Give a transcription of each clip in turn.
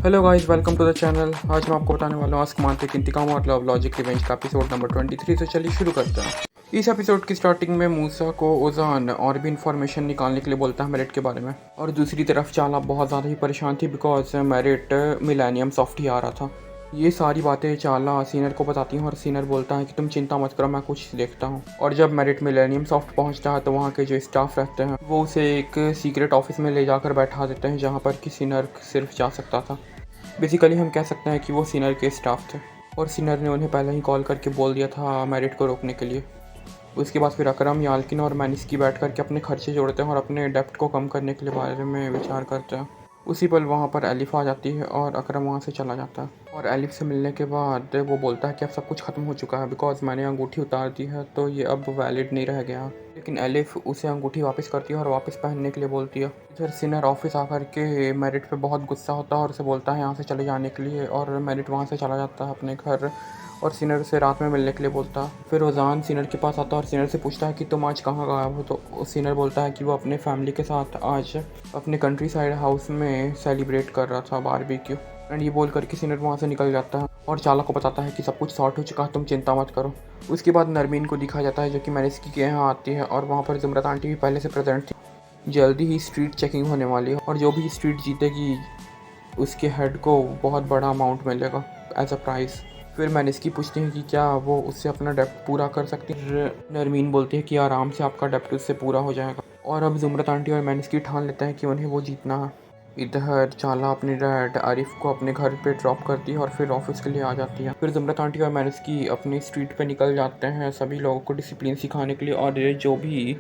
Hello guys, welcome to the channel. आज मैं आपको बताने वाला हूँ आसमान के इंतकाम और लव लॉजिक रिवेंज का एपिसोड नंबर 23। तो चलिए शुरू करते हैं। इस एपिसोड की स्टार्टिंग में मूसा को ओजान और भी इन्फॉर्मेशन निकालने के लिए बोलता है मेरिट के बारे में, और दूसरी तरफ चाला बहुत ज़्यादा ही परेशान थी बिकॉज मेरिट मिलेनियम सॉफ्ट ही आ रहा था। ये सारी बातें चाला सीनियर को बताती हूँ और सीनियर बोलता है कि तुम चिंता मत करो, मैं कुछ देखता हूँ। और जब मेरिट मिलेनियम सॉफ्ट पहुँचता है तो वहाँ के जो स्टाफ रहते हैं वो उसे एक सीक्रेट ऑफिस में ले जाकर बैठा देते हैं जहाँ पर कि सीनियर सिर्फ जा सकता था। बेसिकली हम कह सकते हैं कि वो सीनियर के स्टाफ थे और सीनियर ने उन्हें पहले ही कॉल करके बोल दिया था मेरिट को रोकने के लिए। उसके बाद फिर अकरम, याल्किन और मैनिस्की बैठ करके अपने खर्चे जोड़ते हैं और अपने डेप्ट को कम करने के लिए बारे में विचार करते हैं। उसी पल वहाँ पर एलिफ आ जाती है और अकरम वहाँ से चला जाता है। और एलिफ से मिलने के बाद वो बोलता है कि अब सब कुछ ख़त्म हो चुका है बिकॉज मैंने अंगूठी उतार दी है तो ये अब वैलिड नहीं रह गया। लेकिन एलिफ उसे अंगूठी वापस करती है और वापस पहनने के लिए बोलती है। इधर सीनियर ऑफिस आकर के मेरिट पे बहुत गुस्सा होता है और उसे बोलता है यहाँ से चले जाने के लिए, और मेरिट वहाँ से चला जाता है अपने घर और सीनियर से रात में मिलने के लिए बोलता है। फिर ओजान सीनियर के पास आता है और सीनियर से पूछता है कि तुम आज कहाँ गायब हो। तो सीनियर बोलता है कि वो अपने फैमिली के साथ आज अपने कंट्री साइड हाउस में सेलिब्रेट कर रहा था बारबेक्यू। एंड ये बोल करके सीनियर वहाँ से निकल जाता है और चाला को बताता है कि सब कुछ सॉर्ट हो चुका है, तुम चिंता मत करो। उसके बाद नरमीन को दिखाया जाता है जो कि मैनिस्की के यहाँ आती है और वहाँ पर ज़ुमरत आंटी भी पहले से प्रेजेंट थी। जल्दी ही स्ट्रीट चेकिंग होने वाली है और जो भी स्ट्रीट जीतेगी उसके हेड को बहुत बड़ा अमाउंट मिलेगा एज अ प्राइज़। फिर मैनिस्की पूछती है कि क्या वो उससे अपना डेप्ट पूरा कर सकती है। नरमीन बोलती है कि आराम से आपका डेप्ट उससे पूरा हो जाएगा। और अब ज़ुमरत आंटी और मैनिस्की ठान लेते हैं कि उन्हें वो जीतना है। इधर चाला अपने डैड आरिफ को अपने घर पे ड्रॉप करती है और फिर ऑफिस के लिए आ जाती है। फिर ज़ुमरत आंटी और मैनिस्की अपनी स्ट्रीट पे निकल जाते हैं सभी लोगों को डिसिप्लिन सिखाने के लिए, और ये जो भी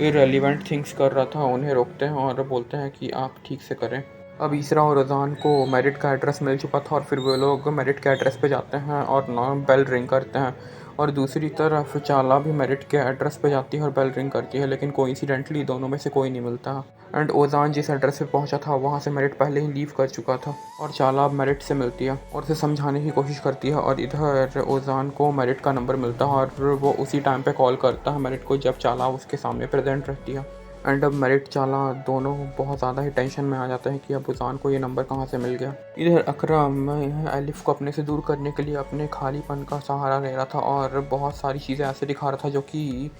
इररिलेवेंट थिंग्स कर रहा था उन्हें रोकते हैं और बोलते हैं कि आप ठीक से करें। अब ईसरा और रज़ान को मेरिट का एड्रेस मिल चुका था और फिर वो लोग मेरिट के एड्रेस पे जाते हैं और बेल रिंग करते हैं। और दूसरी तरफ चाला भी मेरिट के एड्रेस पे जाती है और बेल रिंग करती है, लेकिन कोइंसिडेंटली दोनों में से कोई नहीं मिलता। एंड ओजान जिस एड्रेस पे पहुंचा था वहाँ से मेरिट पहले ही लीव कर चुका था और चाला अब मेरिट से मिलती है और उसे समझाने की कोशिश करती है। और इधर ओजान को मेरिट का नंबर मिलता है और वो उसी टाइम पे कॉल करता है मेरिट को जब चाला उसके सामने प्रेजेंट रहती है। एंड अब मेरिट चाला दोनों बहुत ज़्यादा ही टेंशन में आ जाते हैं कि अब ओजान को ये नंबर कहाँ से मिल गया। इधर अकरम एलिफ को अपने से दूर करने के लिए अपने खालीपन का सहारा ले रहा था और बहुत सारी चीज़ें ऐसे दिखा रहा था जो कि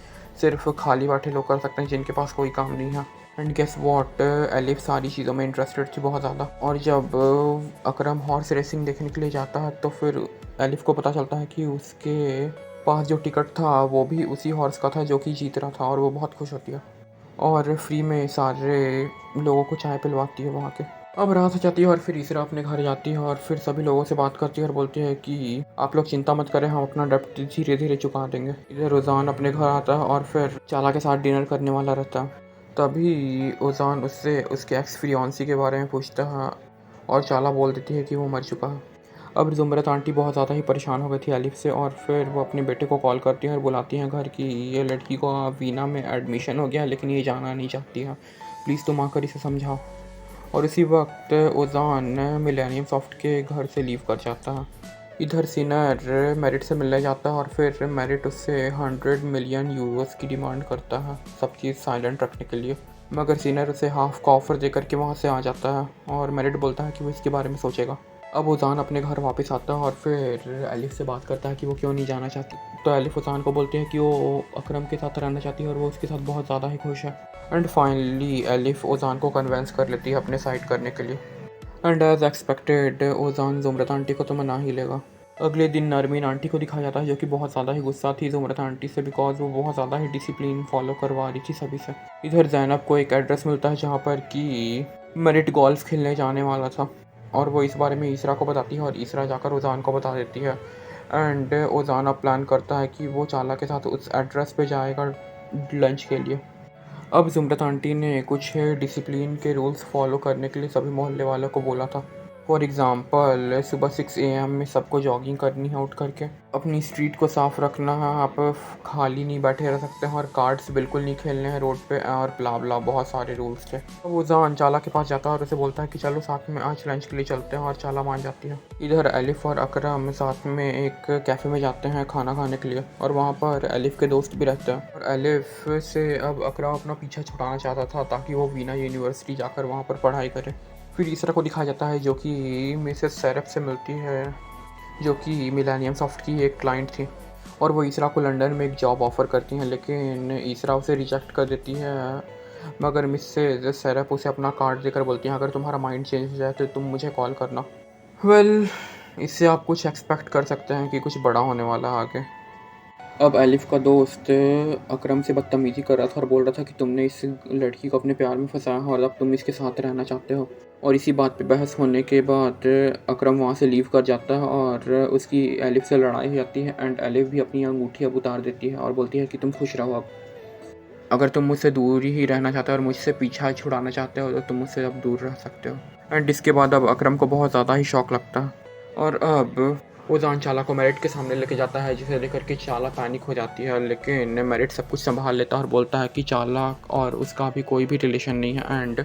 सिर्फ खाली बैठे लोग कर सकते हैं जिनके पास कोई काम नहीं है। एंड गेस वॉट, एलिफ सारी चीज़ों में इंटरेस्टेड थी बहुत ज़्यादा। और जब अकरम हॉर्स रेसिंग देखने के लिए जाता है तो फिर एलिफ को पता चलता है कि उसके पास जो टिकट था वो भी उसी हॉर्स का था जो कि जीत रहा था, और वो बहुत खुश होती है और फ्री में सारे लोगों को चाय पिलवाती है वहाँ के। अब रात हो जाती है और फिर ईसरा अपने घर जाती है और फिर सभी लोगों से बात करती है और बोलती है कि आप लोग चिंता मत करें, हम अपना डेप्ट धीरे धीरे चुका देंगे। इधर रोज़ान अपने घर आता है और फिर चाला के साथ डिनर करने वाला रहता है। तभी ओजान उससे उसके एक्स फियांसी के बारे में पूछता है और चाला बोल देती है कि वो मर चुका है। अब ज़ुमरत आंटी बहुत ज़्यादा ही परेशान हो गई थी एलिफ से और फिर वो अपने बेटे को कॉल करती है और बुलाती हैं घर की ये लड़की को वीना में एडमिशन हो गया लेकिन ये जाना नहीं चाहती है, प्लीज़ तुम आकर इसे समझाओ। और इसी वक्त ओजान मिलेनियम सॉफ्ट के घर से लीव कर जाता है। इधर सीनियर मेरिट से मिलने जाता है और फिर मेरिट उससे 100 मिलियन यूरोस की डिमांड करता है सब चीज़ साइलेंट रखने के लिए, मगर सीनियर उसे हाफ का ऑफर दे करके वहाँ से आ जाता है और मेरिट बोलता है कि वो इसके बारे में सोचेगा। अब ओजान अपने घर वापस आता है और फिर एलिफ से बात करता है कि वो क्यों नहीं जाना चाहती। तो एलिफ ओजान को बोलती है कि वो अकरम के साथ रहना चाहती है और वो उसके साथ बहुत ज़्यादा ही खुश है। एंड फाइनली एलिफ ओजान को कन्वेंस कर लेती है अपने साइड करने के लिए। एंड एज एक्सपेक्टेड ओजान ज़ुमरत आंटी को तो मना ही लेगा। अगले दिन नरमीन आंटी को दिखाया जाता है जो कि बहुत ज़्यादा ही गुस्सा थी ज़ुमरत आंटी से बिकॉज वो बहुत ज़्यादा ही डिसिप्लिन फॉलो करवा रही थी सभी से। इधर जैनब को एक एड्रेस मिलता है जहाँ पर कि मेरिट गोल्फ खेलने जाने वाला था और वो इस बारे में ईसरा को बताती है और ईसरा जाकर ओजान को बता देती है। एंड ओजान अब प्लान करता है कि वो चाला के साथ उस एड्रेस पे जाएगा लंच के लिए। अब ज़ुमरत आंटी ने कुछ डिसिप्लिन के रूल्स फॉलो करने के लिए सभी मोहल्ले वालों को बोला था। फॉर एग्ज़ाम्पल सुबह 6 AM में सबको जॉगिंग करनी है उठ करके, अपनी स्ट्रीट को साफ़ रखना है, आप खाली नहीं बैठे रह सकते हैं और कार्ड्स बिल्कुल नहीं खेलने हैं रोड पे और ब्ला ब्ला बहुत सारे रूल्स थे। तो वो जान चाला के पास जाता है और उसे बोलता है कि चलो साथ में आज लंच के लिए चलते हैं, और चाला मान जाती है। इधर एलिफ और अकरम साथ में एक कैफ़े में जाते हैं खाना खाने के लिए और वहाँ पर एलिफ के दोस्त भी रहते हैं। और एलिफ से अब अकरम अपना पीछा छुड़ाना चाहता था ताकि वो वीना यूनिवर्सिटी जाकर वहाँ पर पढ़ाई करे। फिर इसरा को दिखाया जाता है जो कि मिसेस सैरफ से मिलती है, जो कि मिलेनियम सॉफ्ट की एक क्लाइंट थी, और वो इसरा को लंदन में एक जॉब ऑफ़र करती हैं, लेकिन इसरा उसे रिजेक्ट कर देती है। मगर मिसेस सैरफ उसे अपना कार्ड देकर बोलती हैं, अगर तुम्हारा माइंड चेंज हो जाए तो तुम मुझे कॉल करना। वेल, इससे आप कुछ एक्सपेक्ट कर सकते हैं कि कुछ बड़ा होने वाला है आगे। अब एलिफ का दोस्त अकरम से बदतमीज़ी कर रहा था और बोल रहा था कि तुमने इस लड़की को अपने प्यार में फंसाया और अब तुम इसके साथ रहना चाहते हो। और इसी बात पे बहस होने के बाद अकरम वहाँ से लीव कर जाता है और उसकी एलिफ से लड़ाई हो जाती है। एंड एलिफ भी अपनी अंगूठी अब उतार देती है और बोलती है कि तुम खुश रहो अब। अगर तुम मुझसे दूर ही रहना चाहते हो और मुझसे पीछा छुड़ाना चाहते हो तो तुम मुझसे अब दूर रह सकते हो। एंड इसके बाद अब अकरम को बहुत ज़्यादा ही शौक लगता है और अब वो जान चाला को मेरिट के सामने लेके जाता है, जिसे लेकर के चाला पैनिक हो जाती है। लेकिन मेरिट सब कुछ संभाल लेता है और बोलता है कि चाला और उसका भी कोई भी रिलेशन नहीं है। एंड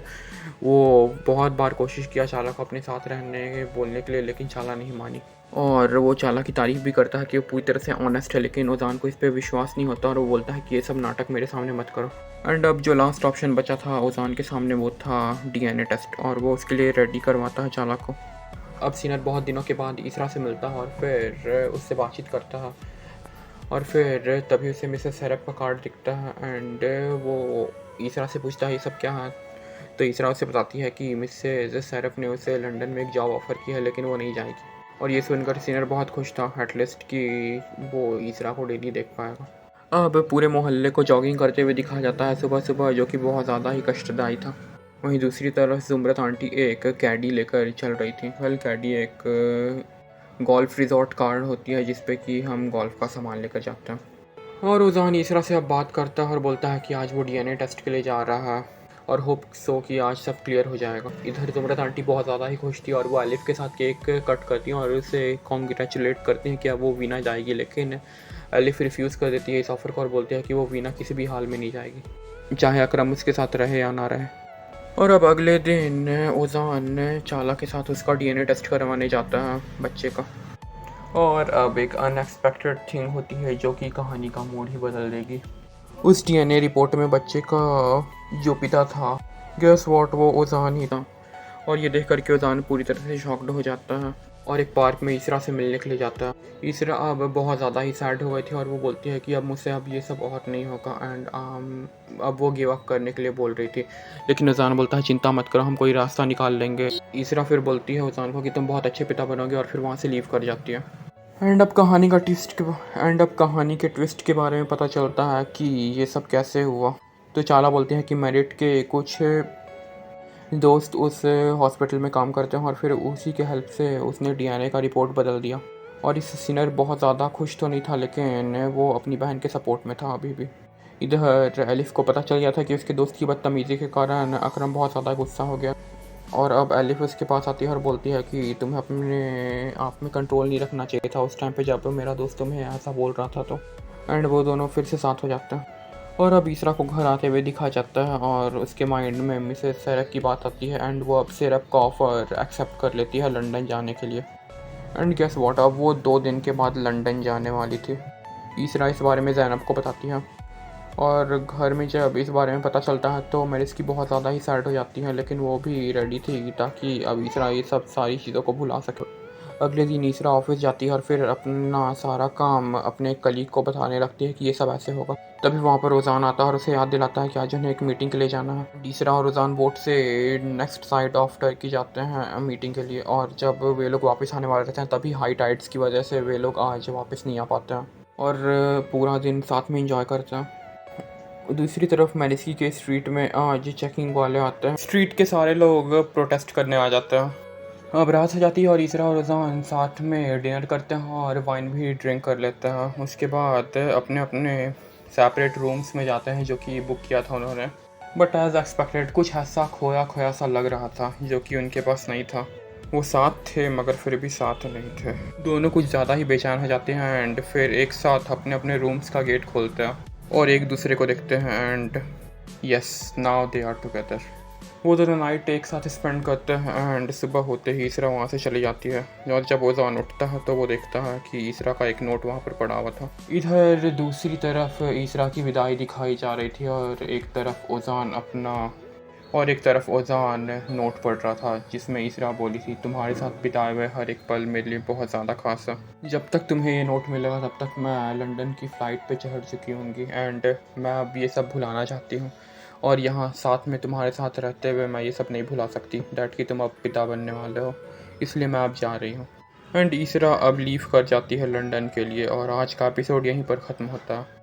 वो बहुत बार कोशिश किया चाला को अपने साथ रहने बोलने के लिए, लेकिन चाला नहीं मानी। और वो चाला की तारीफ़ भी करता है कि वो पूरी तरह से ऑनेस्ट है, लेकिन ओजान को इस पर विश्वास नहीं होता और वो बोलता है कि ये सब नाटक मेरे सामने मत करो। एंड अब जो लास्ट ऑप्शन बचा था ओजान के सामने वो था DNA टेस्ट, और वो उसके लिए रेडी करवाता है चाला को। अब सीनर बहुत दिनों के बाद इसरा से मिलता है और फिर उससे बातचीत करता है, और फिर तभी उसे मिसेस सैरफ का कार्ड दिखता है। एंड वो इसरा से पूछता है ये सब क्या है, तो इसरा उसे बताती है कि मिसेस सैरफ ने उसे लंदन में एक जॉब ऑफ़र की है, लेकिन वो नहीं जाएगी। और ये सुनकर सीनर बहुत खुश था एटलीस्ट कि वो इसरा को डेली देख पाएगा। अब पूरे मोहल्ले को जॉगिंग करते हुए दिखाया जाता है सुबह सुबह, जो कि बहुत ज़्यादा ही कष्टदायी था। वहीं दूसरी तरफ जुमरत आंटी एक कैडी लेकर चल रही थी। वेल, कैडी एक गोल्फ रिजॉर्ट कार होती है जिस पे कि हम गोल्फ का सामान लेकर जाते हैं। और ओजान इसरा से अब बात करता है और बोलता है कि आज वो DNA टेस्ट के लिए जा रहा है और होप सो कि आज सब क्लियर हो जाएगा। इधर जुमरत आंटी बहुत ज़्यादा ही खुश थी और वो एलिफ के साथ केक कट करती हैं और उसे कॉन्ग्रेचुलेट करती हैं कि अब वो वीना जाएगी, लेकिन एलिफ रिफ्यूज़ कर देती है इस ऑफ़र को और बोलती है कि वो वीना किसी भी हाल में नहीं जाएगी, चाहे अकरम उसके साथ रहे या ना रहे। और अब अगले दिन ओजान चाला के साथ उसका DNA टेस्ट करवाने जाता है बच्चे का। और अब एक अनएक्सपेक्टेड थिंग होती है जो कि कहानी का मूड ही बदल देगी। उस DNA रिपोर्ट में बच्चे का जो पिता था, गेस व्हाट, वो ओजान ही था। और ये देख कर के ओजान पूरी तरह से शॉक्ड हो जाता है और एक पार्क में इसरा से मिलने के लिए जाता है। इसरा अब बहुत ज़्यादा ही सैड हो गई थी और वो बोलती है कि अब मुझसे अब ये सब और नहीं होगा। एंड अब वो गिव अप करने के लिए बोल रही थी, लेकिन ओजान बोलता है चिंता मत करो, हम कोई रास्ता निकाल लेंगे। इसरा फिर बोलती है ओजान को कि तुम बहुत अच्छे पिता बनोगे और फिर वहाँ से लीव कर जाती है। एंड अब कहानी के ट्विस्ट के बारे में पता चलता है कि ये सब कैसे हुआ। तो चाला बोलते हैं कि मेरिट के कुछ दोस्त उस हॉस्पिटल में काम करते हैं और फिर उसी के हेल्प से उसने DNA का रिपोर्ट बदल दिया। और इस सीनर बहुत ज़्यादा खुश तो नहीं था, लेकिन वो अपनी बहन के सपोर्ट में था अभी भी। इधर एलिफ को पता चल गया था कि उसके दोस्त की बदतमीज़ी के कारण अकरम बहुत ज़्यादा गुस्सा हो गया और अब एलिफ उसके पास आती है और बोलती है कि तुम्हें अपने आप में कंट्रोल नहीं रखना चाहिए था उस टाइम पे जब मेरा दोस्त तुम्हें ऐसा बोल रहा था तो। एंड वो दोनों फिर से साथ हो जाते हैं और अब इसरा को घर आते हुए दिखाया जाता है और उसके माइंड में मिसेस सैरफ की बात आती है। एंड वो अब सैरफ का ऑफ़र एक्सेप्ट कर लेती है लंदन जाने के लिए। एंड गेस व्हाट, अब वो 2 दिन के बाद लंदन जाने वाली थी। इसरा इस बारे में ज़ैनब को बताती है और घर में जब इस बारे में पता चलता है तो मेरिस की बहुत ज़्यादा ही सैड हो जाती है, लेकिन वो भी रेडी थी ताकि अब इसरा ये सब सारी चीज़ों को भुला सके। अगले दिन इसरा ऑफिस जाती है और फिर अपना सारा काम अपने कलीग को बताने लगती है कि ये सब ऐसे होगा। तभी वहाँ पर रोज़ान आता है और उसे याद दिलाता है कि आज उन्हें एक मीटिंग के लिए जाना है। इसरा और रोज़ान बोट से नेक्स्ट साइड ऑफ टर्की जाते हैं मीटिंग के लिए, और जब वे लोग वापस आने वाले रहते हैं तभी हाई टाइड्स की वजह से वे लोग आज वापस नहीं आ पाते हैं और पूरा दिन साथ में इंजॉय करते हैं। दूसरी तरफ मेरिसी के स्ट्रीट में आज चेकिंग वाले आते हैं। स्ट्रीट के सारे लोग प्रोटेस्ट करने आ जाते हैं। अब रात हो जाती है और इसरा और रोज़ान साथ में डिनर करते हैं और वाइन भी ड्रिंक कर लेते हैं। उसके बाद अपने अपने सेपरेट रूम्स में जाते हैं जो कि बुक किया था उन्होंने। बट एज एक्सपेक्टेड कुछ ऐसा खोया खोया सा लग रहा था जो कि उनके पास नहीं था। वो साथ थे मगर फिर भी साथ नहीं थे। दोनों कुछ ज़्यादा ही बेचैन हो जाते हैं एंड फिर एक साथ अपने अपने रूम्स का गेट खोलते हैं और एक दूसरे को देखते हैं and yes, now they are together. वो दोनों नाइट एक साथ स्पेंड करते हैं एंड सुबह होते ही इसरा वहाँ से चली जाती है। और जब ओजान उठता है तो वो देखता है कि इसरा का एक नोट वहाँ पर पड़ा हुआ था। इधर दूसरी तरफ इसरा की विदाई दिखाई जा रही थी और एक तरफ ओजान अपना और एक तरफ ओजान नोट पढ़ रहा था जिसमें इसरा बोली थी, तुम्हारे साथ बिताए हुए हर एक पल मेरे लिए बहुत ज़्यादा खास है। जब तक तुम्हें ये नोट मिलेगा तब तक मैं लंदन की फ़्लाइट पे चढ़ चुकी होंगी एंड मैं अब ये सब भुलाना चाहती हूँ। और यहाँ साथ में तुम्हारे साथ रहते हुए मैं ये सब नहीं भुला सकती डैड कि तुम अब पिता बनने वाले हो, इसलिए मैं अब जा रही हूँ। एंड इसरा अब लीव कर जाती है लंदन के लिए और आज का एपिसोड यहीं पर ख़त्म होता है।